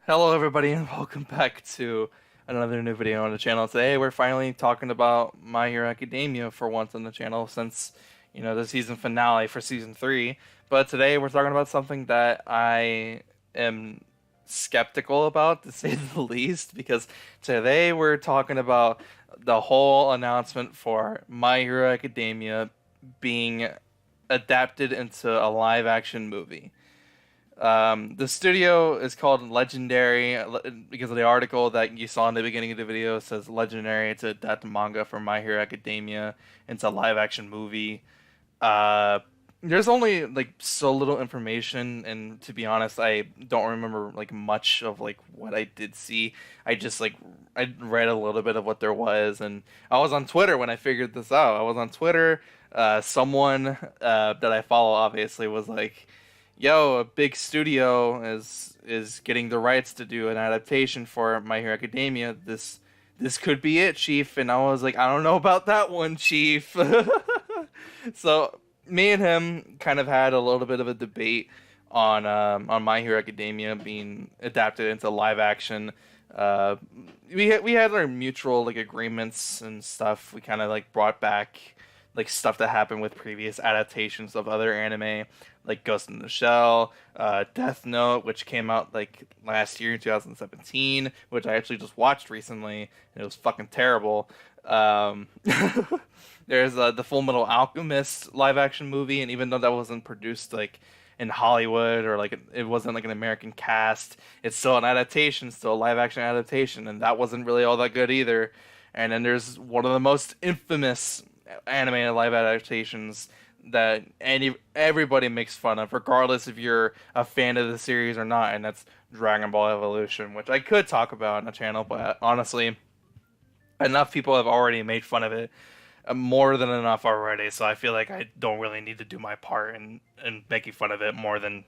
Hello, everybody, and welcome back to another new video on the channel. Today, we're finally talking about My Hero Academia for once on the channel since, the season finale for season 3. But today, we're talking about something that I am skeptical about, to say the least, because today we're talking about the whole announcement for My Hero Academia being adapted into a live-action movie. The studio is called Legendary because of the article that you saw in the beginning of the video. It says Legendary to adapt the manga from My Hero Academia into a live action movie. Uh, there's only like so little information, and to be honest, I don't remember like much of like what I did see. I just like I read a little bit of what there was, and I was on Twitter when I figured this out. I was on Twitter. Someone that I follow obviously was like, yo, a big studio is getting the rights to do an adaptation for My Hero Academia. This could be it, Chief. And I was like, I don't know about that one, Chief. So me and him kind of had a little bit of a debate on My Hero Academia being adapted into live action. Uh, we had our mutual like agreements and stuff. We kind of like brought back like stuff that happened with previous adaptations of other anime, like Ghost in the Shell, Death Note, which came out like last year in 2017, which I actually just watched recently, and it was fucking terrible. Um, there's the Full Metal Alchemist live action movie, and even though that wasn't produced like in Hollywood or like it wasn't like an American cast, it's still an adaptation, still a live action adaptation, and that wasn't really all that good either. And then there's one of the most infamous animated live adaptations that everybody makes fun of, regardless if you're a fan of the series or not, and that's Dragon Ball Evolution, which I could talk about on the channel, but honestly, enough people have already made fun of it, more than enough already, so I feel like I don't really need to do my part in making fun of it more than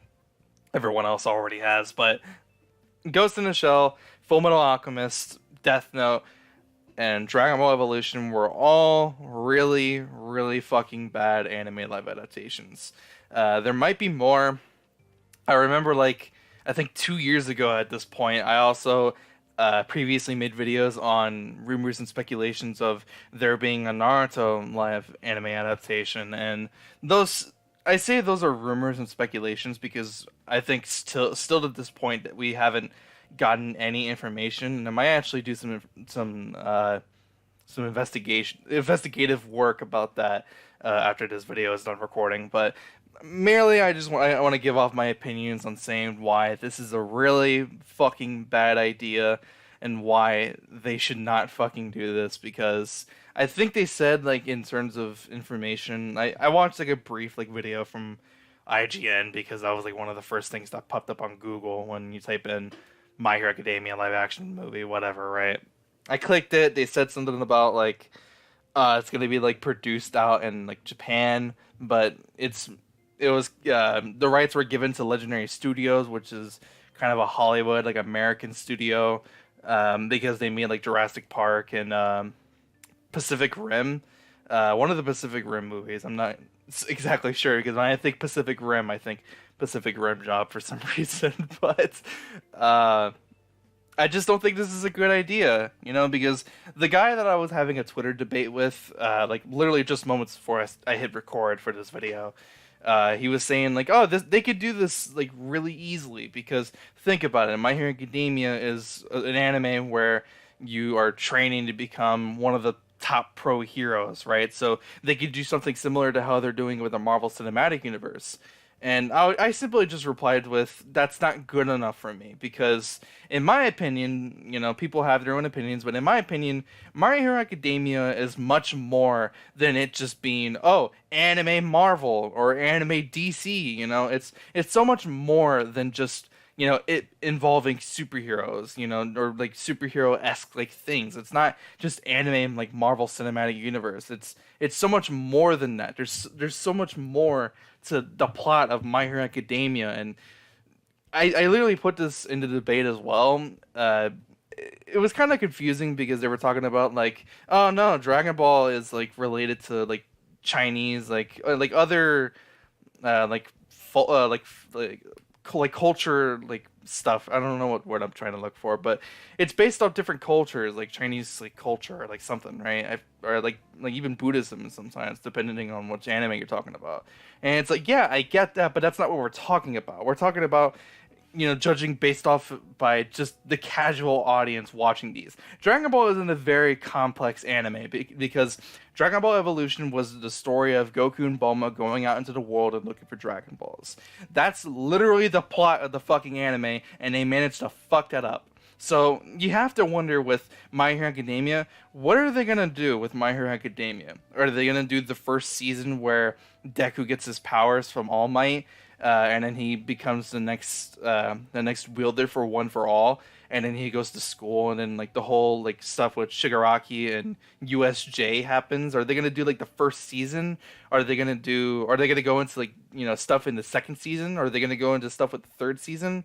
everyone else already has. But Ghost in the Shell, Full Metal Alchemist, Death Note, and Dragon Ball Evolution were all really, really fucking bad anime live adaptations. There might be more. I remember, like, I think 2 years ago at this point, I also previously made videos on rumors and speculations of there being a Naruto live anime adaptation, and those. I say those are rumors and speculations because I think still to this point that we haven't gotten any information, and I might actually do some investigative work about that after this video is done recording. But merely, I want to give off my opinions on saying why this is a really fucking bad idea and why they should not fucking do this, because I think they said, like, in terms of information, I watched like a brief like video from IGN because that was like one of the first things that popped up on Google when you type in My Hero Academia live action movie, whatever, right? I clicked it. They said something about like it's gonna be like produced out in like Japan, but the rights were given to Legendary Studios, which is kind of a Hollywood like American studio, because they made like Jurassic Park and Pacific Rim, one of the Pacific Rim movies. I'm not exactly sure because when I think Pacific Rim, I think Pacific Rim Job for some reason, but I just don't think this is a good idea, because the guy that I was having a Twitter debate with, like literally just moments before I hit record for this video, he was saying like, oh, they could do this like really easily because think about it, My Hero Academia is an anime where you are training to become one of the top pro heroes, right? So they could do something similar to how they're doing with the Marvel Cinematic Universe. And I simply just replied with, that's not good enough for me because, in my opinion, people have their own opinions, but in my opinion, My Hero Academia is much more than it just being, oh, anime Marvel or anime DC. It's so much more than just it involving superheroes, or like superhero-esque like things. It's not just anime like Marvel Cinematic Universe. It's so much more than that. There's so much more to the plot of My Hero Academia, and I literally put this into debate as well. It was kind of confusing because they were talking about like, oh no, Dragon Ball is like related to like Chinese like other like like culture like stuff. I don't know what word I'm trying to look for, but it's based off different cultures, like Chinese like culture or like something, right? Or like even Buddhism sometimes, depending on which anime you're talking about. And it's like, yeah, I get that, but that's not what we're talking about. We're talking about, judging based off by just the casual audience watching these. Dragon Ball isn't a very complex anime because Dragon Ball Evolution was the story of Goku and Bulma going out into the world and looking for Dragon Balls. That's literally the plot of the fucking anime, and they managed to fuck that up. So you have to wonder with My Hero Academia, what are they gonna do with My Hero Academia? Are they gonna do the first season where Deku gets his powers from All Might, and then he becomes the next wielder for One for All, and then he goes to school, and then like the whole like stuff with Shigaraki and USJ happens? Are they gonna do like the first season? Are they gonna go into like stuff in the second season? Or are they gonna go into stuff with the third season?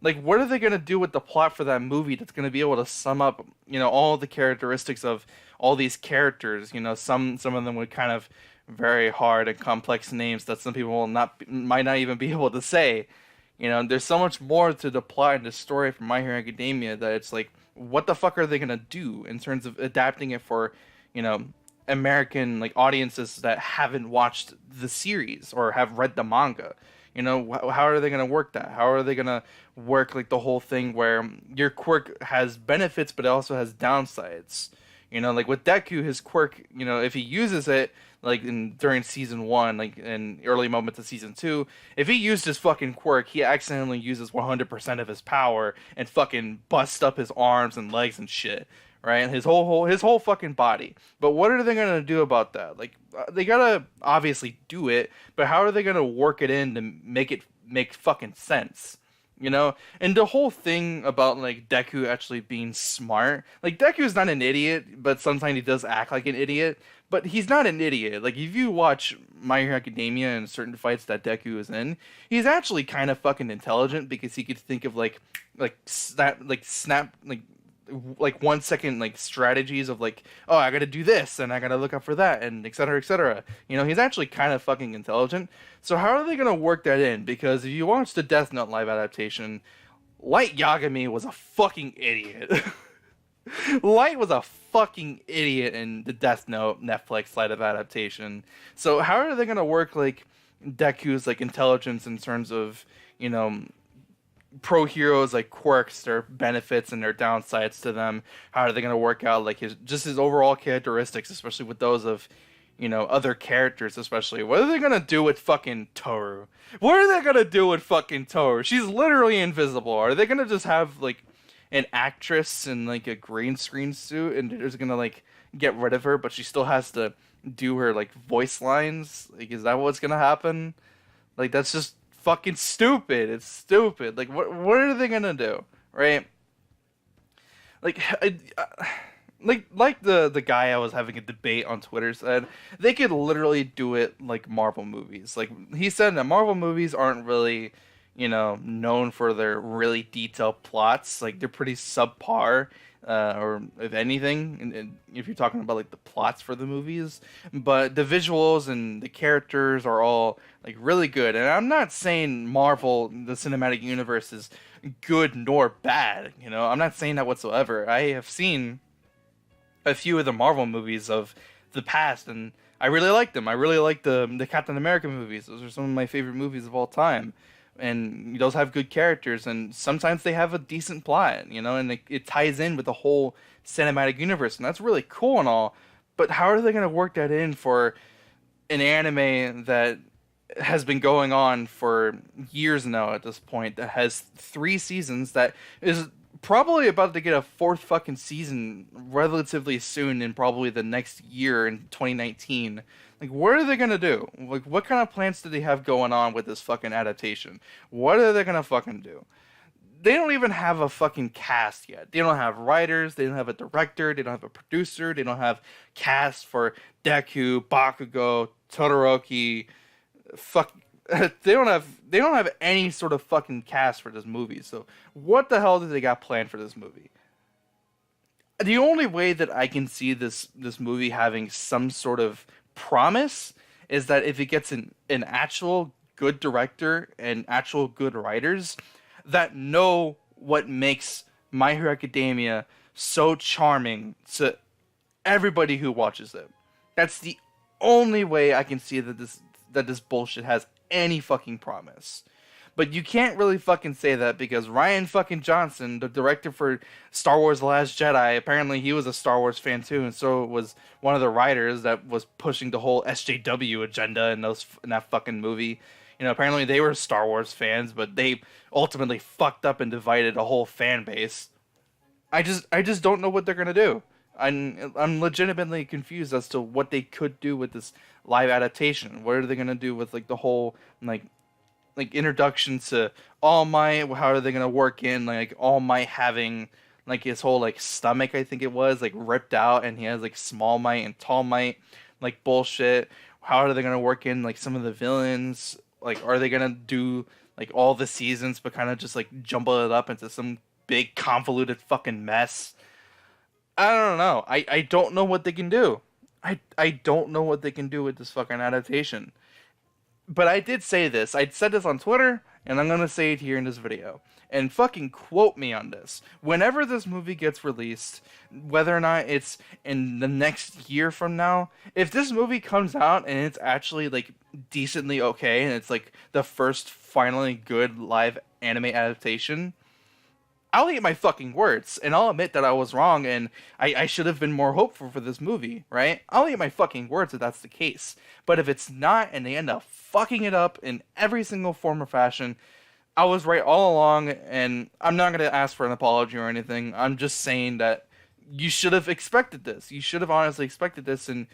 Like, what are they going to do with the plot for that movie that's going to be able to sum up, all the characteristics of all these characters? Some of them with kind of very hard and complex names that some people might not even be able to say. There's so much more to the plot and the story from My Hero Academia that it's like, what the fuck are they going to do in terms of adapting it for, American like audiences that haven't watched the series or have read the manga? How are they going to work that? How are they going to work like the whole thing where your quirk has benefits but it also has downsides? Like with Deku, his quirk, if he uses it like during season 1, like in early moments of season 2, if he used his fucking quirk, he accidentally uses 100% of his power and fucking busts up his arms and legs and shit. Right, his whole fucking body. But what are they gonna do about that? Like, they gotta obviously do it, but how are they gonna work it in to make fucking sense? And the whole thing about like Deku actually being smart, like Deku is not an idiot, but sometimes he does act like an idiot. But he's not an idiot. Like if you watch My Hero Academia and certain fights that Deku is in, he's actually kind of fucking intelligent because he could think of like snap like 1 second like strategies of like, oh, I gotta do this and I gotta look up for that and etc etc. He's actually kind of fucking intelligent. So how are they gonna work that in? Because if you watch the Death Note live adaptation, Light Yagami was a fucking idiot. Light was a fucking idiot in the Death Note Netflix live adaptation. So how are they gonna work like Deku's like intelligence in terms of pro heroes like quirks, their benefits and their downsides to them? How are they going to work out like his overall characteristics, especially with those of other characters? Especially what are they going to do with fucking Toru? What are they going to do with fucking Toru? She's literally invisible. Are they going to just have like an actress in like a green screen suit and they're just going to like get rid of her, but she still has to do her like voice lines? Like, is that what's going to happen? Like, that's just fucking stupid. It's stupid. Like, what are they gonna do, right? Like, like the guy I was having a debate on Twitter said, they could literally do it like Marvel movies. Like he said that Marvel movies aren't really, known for their really detailed plots. Like they're pretty subpar. Or if anything, and if you're talking about like the plots for the movies, but the visuals and the characters are all like really good. And I'm not saying Marvel, the cinematic universe, is good nor bad. I'm not saying that whatsoever. I have seen a few of the Marvel movies of the past, and I really like them. I really like the Captain America movies. Those are some of my favorite movies of all time. And those have good characters, and sometimes they have a decent plot, and it ties in with the whole cinematic universe, and that's really cool and all. But how are they going to work that in for an anime that has been going on for years now at this point, that has 3 seasons, that is probably about to get a 4th fucking season relatively soon in probably the next year in 2019? Like, what are they gonna do? Like, what kind of plans do they have going on with this fucking adaptation? What are they gonna fucking do? They don't even have a fucking cast yet. They don't have writers, they don't have a director, they don't have a producer, they don't have cast for Deku, Bakugo, Todoroki. They don't have any sort of fucking cast for this movie. So what the hell do they got planned for this movie? The only way that I can see this movie having some sort of promise is that if it gets an actual good director and actual good writers that know what makes My Hero Academia so charming to everybody who watches it. That's the only way I can see that this bullshit has any fucking promise. But you can't really fucking say that because Rian fucking Johnson, the director for Star Wars The Last Jedi, apparently he was a Star Wars fan too, and so was one of the writers that was pushing the whole SJW agenda in that fucking movie. You know, apparently they were Star Wars fans, but they ultimately fucked up and divided a whole fan base. I just don't know what they're gonna do. I'm legitimately confused as to what they could do with this live adaptation. What are they gonna do with like the whole like introduction to All Might? How are they gonna work in like All Might having like his whole like stomach, I think it was, like ripped out, and he has like Small Might and Tall Might like bullshit? How are they gonna work in like some of the villains? Like, are they gonna do like all the seasons but kind of just like jumble it up into some big convoluted fucking mess? I don't know. I don't know what they can do. I don't know what they can do with this fucking adaptation. But I did say this. I said this on Twitter, and I'm gonna say it here in this video. And fucking quote me on this. Whenever this movie gets released, whether or not it's in the next year from now, if this movie comes out and it's actually like decently okay, and it's like the first finally good live anime adaptation, I'll eat my fucking words, and I'll admit that I was wrong, and I should have been more hopeful for this movie, right? I'll eat my fucking words if that's the case. But if it's not, and they end up fucking it up in every single form or fashion, I was right all along, and I'm not going to ask for an apology or anything. I'm just saying that you should have expected this. You should have honestly expected this, and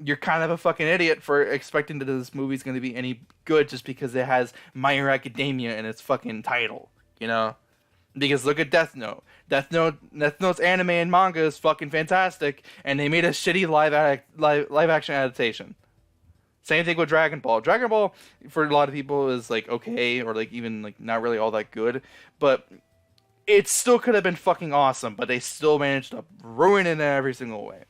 you're kind of a fucking idiot for expecting that this movie's going to be any good just because it has My Hero Academia in its fucking title, you know? Because look at Death Note. Death Note's anime and manga is fucking fantastic, and they made a shitty live action adaptation. Same thing with Dragon Ball. Dragon Ball, for a lot of people, is like okay, or like even like not really all that good, but it still could have been fucking awesome. But they still managed to ruin it in every single way.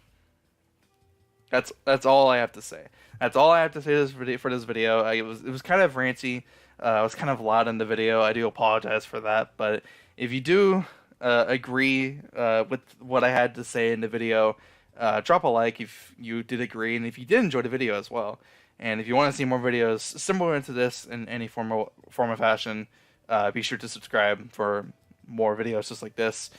That's all I have to say. That's all I have to say for this video. It was kind of ranty. I was kind of loud in the video. I do apologize for that, but if you do agree with what I had to say in the video, drop a like if you did agree, and if you did enjoy the video as well. And if you want to see more videos similar to this in any form of fashion, be sure to subscribe for more videos just like this.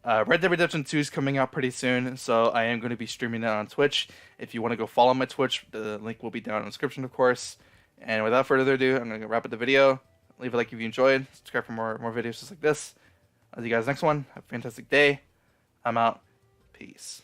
Red Dead Redemption 2 is coming out pretty soon, so I am going to be streaming that on Twitch. If you want to go follow my Twitch, the link will be down in the description, of course. And without further ado, I'm going to wrap up the video. Leave a like if you enjoyed. Subscribe for more videos just like this. I'll see you guys next one. Have a fantastic day. I'm out. Peace.